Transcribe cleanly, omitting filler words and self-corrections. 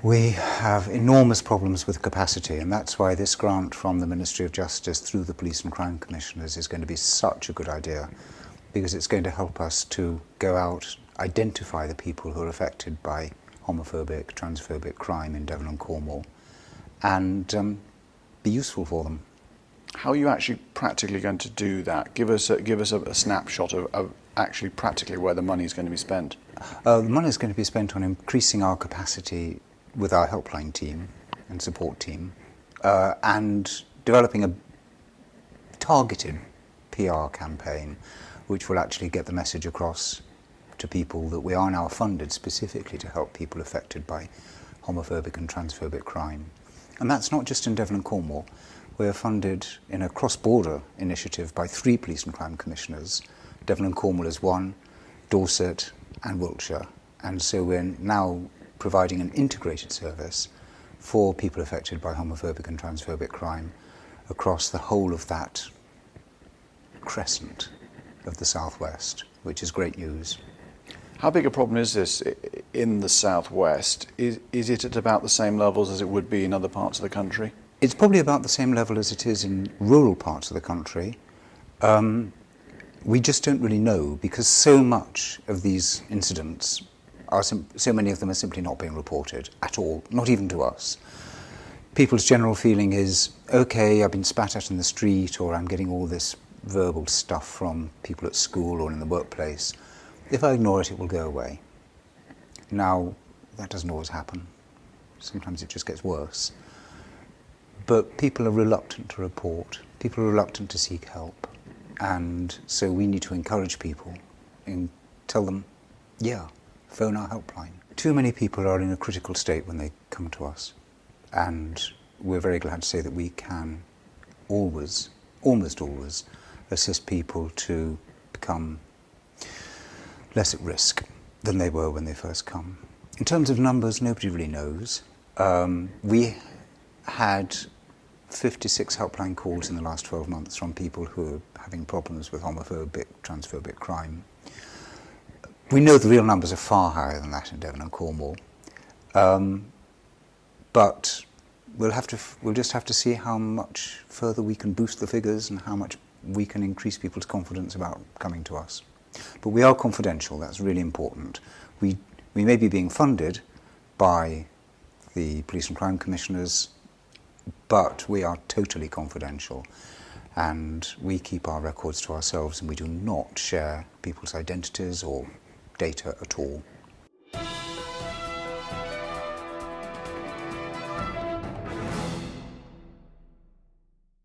We have enormous problems with capacity, and that's why this grant from the Ministry of Justice through the Police and Crime Commissioners is going to be such a good idea, because it's going to help us to go out, identify the people who are affected by homophobic, transphobic crime in Devon and Cornwall, and be useful for them. How are you actually practically going to do that? Give us a snapshot of actually practically where the money is going to be spent. The money is going to be spent on increasing our capacity with our helpline team and support team, and developing a targeted PR campaign which will actually get the message across to people that we are now funded specifically to help people affected by homophobic and transphobic crime. And that's not just in Devon and Cornwall. We are funded in a cross-border initiative by 3 police and crime commissioners. Devon and Cornwall is one, Dorset and Wiltshire. And so we're now providing an integrated service for people affected by homophobic and transphobic crime across the whole of that crescent of the southwest, which is great news. How big a problem is this in the southwest? Is it at about the same levels as it would be in other parts of the country? It's probably about the same level as it is in rural parts of the country. We just don't really know, because so much of these incidents so many of them are simply not being reported at all, not even to us. People's general feeling is, okay, I've been spat at in the street, or I'm getting all this verbal stuff from people at school or in the workplace. If I ignore it, it will go away. Now, that doesn't always happen. Sometimes it just gets worse. But people are reluctant to report. People are reluctant to seek help. And so we need to encourage people and tell them, yeah, phone our helpline. Too many people are in a critical state when they come to us, and we're very glad to say that we can always, almost always, assist people to become less at risk than they were when they first come. In terms of numbers, nobody really knows. We had 56 helpline calls in the last 12 months from people who are having problems with homophobic, transphobic crime. We know the real numbers are far higher than that in Devon and Cornwall, but we'll just have to see how much further we can boost the figures and how much we can increase people's confidence about coming to us. But we are confidential. That's really important. We may be being funded by the Police and Crime Commissioners, but we are totally confidential, and we keep our records to ourselves, and we do not share people's identities or data at all.